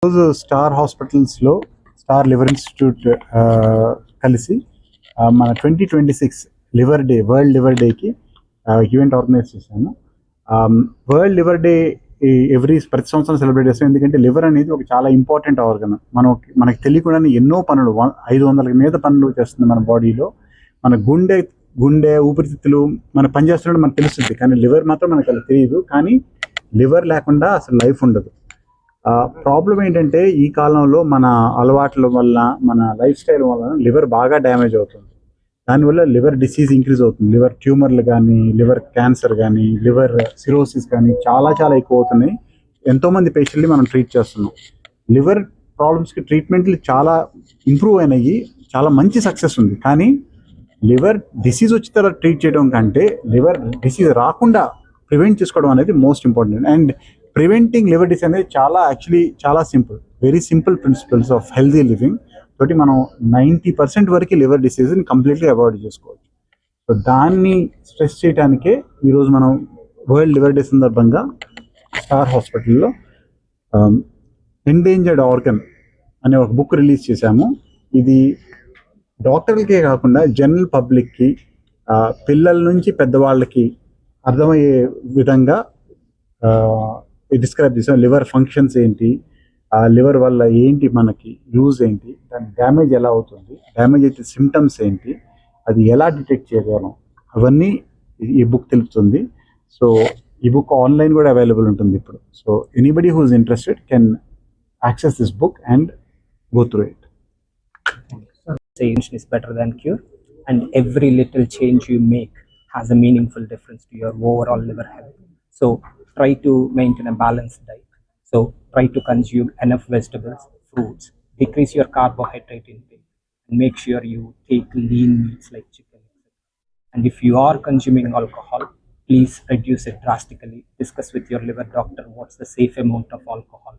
రోజు స్టార్ హాస్పిటల్స్లో star liver institute కలిసి మన 2026 లివర్ డే, వరల్డ్ లివర్ డేకి ఈవెంట్ ఆర్గనైజ్ చేశాను. వరల్డ్ లివర్ డే ప్రతి సంవత్సరం సెలబ్రేట్ చేస్తాం. ఎందుకంటే లివర్ అనేది ఒక చాలా ఇంపార్టెంట్ ఆర్గన్. మనకు తెలియకుండానే ఎన్నో పనులు, 500 మీద పనులు చేస్తుంది మన బాడీలో. మన గుండె ఊపిరితిత్తులు మన పనిచేస్తున్నట్టు మనకు తెలుస్తుంది, కానీ లివర్ మాత్రం మనకు అలా తెలియదు. కానీ లివర్ లేకుండా అసలు లైఫ్ ఉండదు. ప్రాబ్లం ఏంటంటే ఈ కాలంలో మన అలవాట్ల వల్ల, మన లైఫ్ స్టైల్ వల్ల లివర్ బాగా డ్యామేజ్ అవుతుంది. దానివల్ల లివర్ డిసీజ్ ఇంక్రీజ్ అవుతుంది. లివర్ ట్యూమర్లు కానీ, లివర్ క్యాన్సర్ కానీ, లివర్ సిరోసిస్ కానీ చాలా ఎక్కువ అవుతున్నాయి. ఎంతోమంది పేషెంట్ని మనం ట్రీట్ చేస్తున్నాం. లివర్ ప్రాబ్లమ్స్కి ట్రీట్మెంట్లు చాలా ఇంప్రూవ్ అయినాయి, చాలా మంచి సక్సెస్ ఉంది. కానీ లివర్ డిసీజ్ వచ్చిన తర్వాత ట్రీట్ చేయడం కంటే లివర్ డిసీజ్ రాకుండా ప్రివెంట్ చేసుకోవడం అనేది most important. And preventing liver disease అనేది చాలా simple, very simple principles of healthy living తోటి మనం 90% వరకు లివర్ డిసీజ్ని కంప్లీట్గా అవాయిడ్ చేసుకోవచ్చు. సో దాన్ని స్ట్రెస్ చేయడానికే ఈరోజు మనం వరల్డ్ లివర్ డే సందర్భంగా స్టార్ హాస్పిటల్లో ఎండేంజర్డ్ ఆర్గన్ అనే ఒక బుక్ రిలీజ్ చేశాము. ఇది డాక్టర్లకే కాకుండా జనరల్ పబ్లిక్కి, పిల్లల నుంచి పెద్దవాళ్ళకి అర్థమయ్యే విధంగా డిస్క్రైబ్ చేసాం. లివర్ ఫంక్షన్స్ ఏంటి, లివర్ వల్ల ఏంటి, మనకి యూజ్ ఏంటి, దాని డ్యామేజ్ ఎలా అవుతుంది, డ్యామేజ్ అయితే సిమ్టమ్స్ ఏంటి, అది ఎలా డిటెక్ట్ చేయగలం, అవన్నీ ఈ బుక్ తెలుపుతుంది. సో ఈ బుక్ ఆన్లైన్ కూడా అవైలబుల్ ఉంటుంది ఇప్పుడు. So anybody who is interested can access this book and go through it. Prevention is better than cure, and every little change you make has a meaningful difference to your overall liver health. So try to maintain a balanced diet. So try to consume enough vegetables, fruits, decrease your carbohydrate intake, and make sure you take lean meats like chicken. And if you are consuming alcohol, please reduce it drastically. Discuss with your liver doctor what's the safe amount of alcohol.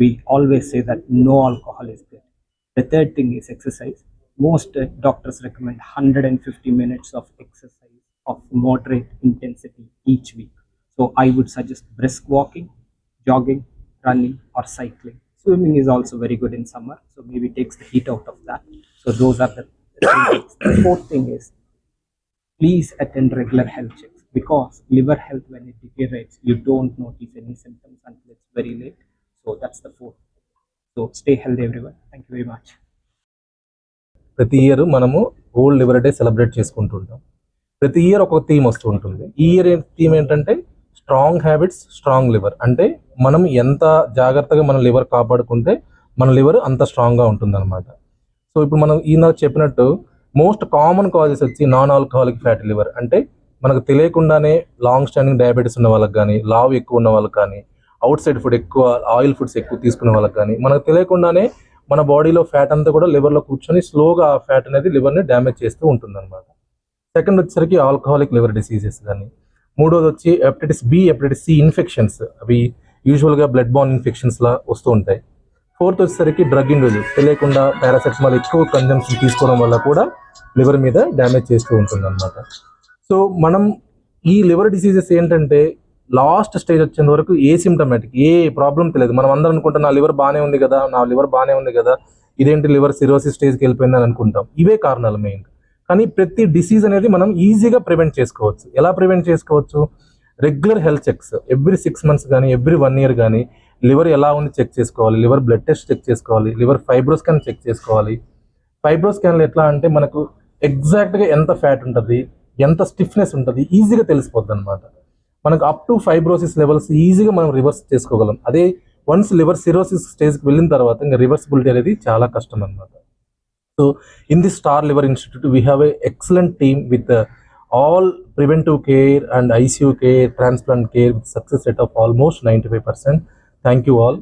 We always say that no alcohol is good. The third thing is exercise. Most doctors recommend 150 minutes of exercise of moderate intensity each week. So I would suggest brisk walking, jogging, running, or cycling. Swimming is also very good in summer, so maybe takes the heat out of that. So those are the three things. The fourth thing is please attend regular health checks, because liver health, when it deteriorates, you don't notice any symptoms until it's very late. So that's the fourth. So stay healthy everyone. Thank you very much. ప్రతి year మనము world liver day celebrate చేసుకుంటుంటాం. ప్రతి year ఒక theme వస్తూ ఉంటుంది. ఈ year theme ఏంటంటే strong habits, strong liver. అంటే మనం ఎంత జాగ్రత్తగా మన లివర్ కాపాడుకుంటే మన లివర్ అంత స్ట్రాంగ్గా ఉంటుంది అనమాట. సో ఇప్పుడు మనం ఈయన చెప్పినట్టు మోస్ట్ కామన్ కాజెస్ వచ్చి నాన్ ఆల్కహాలిక్ ఫ్యాటీ లివర్. అంటే మనకు తెలియకుండానే లాంగ్ స్టాండింగ్ డయాబెటీస్ ఉన్న వాళ్ళకి కానీ, లావ్ ఎక్కువ ఉన్న వాళ్ళకి కానీ, అవుట్ సైడ్ ఫుడ్ ఎక్కువ, ఆయిల్ ఫుడ్స్ ఎక్కువ తీసుకునే వాళ్ళకి కానీ, మనకు తెలియకుండానే మన బాడీలో ఫ్యాట్ అంతా కూడా లివర్లో కూర్చొని స్లోగా ఆ ఫ్యాట్ అనేది లివర్ని డ్యామేజ్ చేస్తూ ఉంటుంది అనమాట. సెకండ్ వచ్చేసరికి ఆల్కహాలిక్ లివర్ డిసీజెస్ కానీ. మూడోది వచ్చి hepatitis B, hepatitis C infections. అవి యూజువల్గా బ్లడ్ బార్న్ ఇన్ఫెక్షన్స్లా వస్తూ ఉంటాయి. ఫోర్త్ వచ్చేసరికి డ్రగ్ ఇండ్యూస్, తెలియకుండా పారాసెటమాల్ ఎక్కువ కన్జంప్షన్ తీసుకోవడం వల్ల కూడా లివర్ మీద డ్యామేజ్ చేస్తూ ఉంటుంది అనమాట. సో మనం ఈ లివర్ డిసీజెస్ ఏంటంటే లాస్ట్ స్టేజ్ వచ్చేంత వరకు ఏ సిమ్టమాటిక్, ఏ ప్రాబ్లం తెలియదు. మనం అందరం అనుకుంటాం నా లివర్ బాగానే ఉంది కదా, ఇదేంటి లివర్ సిరోసిస్ స్టేజ్కి వెళ్ళిపోయిందని అనుకుంటాం. ఇవే కారణాలు మెయిన్. కానీ ప్రతి డిసీజ్ అనేది మనం ఈజీగా ప్రివెంట్ చేసుకోవచ్చు. ఎలా ప్రివెంట్ చేసుకోవచ్చు? Regular health checks, every 6 months కానీ, ఎవ్రీ 1 year కానీ లివర్ ఎలా ఉంది చెక్ చేసుకోవాలి, లివర్ బ్లడ్ టెస్ట్ చెక్ చేసుకోవాలి, లివర్ ఫైబ్రో స్కాన్ చెక్ చేసుకోవాలి. ఫైబ్రో స్కాన్లు ఎట్లా అంటే మనకు ఎగ్జాక్ట్గా ఎంత ఫ్యాట్ ఉంటుంది, ఎంత స్టిఫ్నెస్ ఉంటుంది ఈజీగా తెలిసిపోద్ది అనమాట. మనకు అప్ టు ఫైబ్రోసిస్ లెవెల్స్ ఈజీగా మనం రివర్స్ చేసుకోగలం. అదే వన్స్ లివర్ సిరోసిస్ స్టేజ్కి వెళ్ళిన తర్వాత ఇంకా రివర్సిబిలిటీ అనేది చాలా కష్టం అనమాట. So in the star liver institute we have a excellent team with all preventive care and ICU care, transplant care with success rate of almost 95%. Thank you all.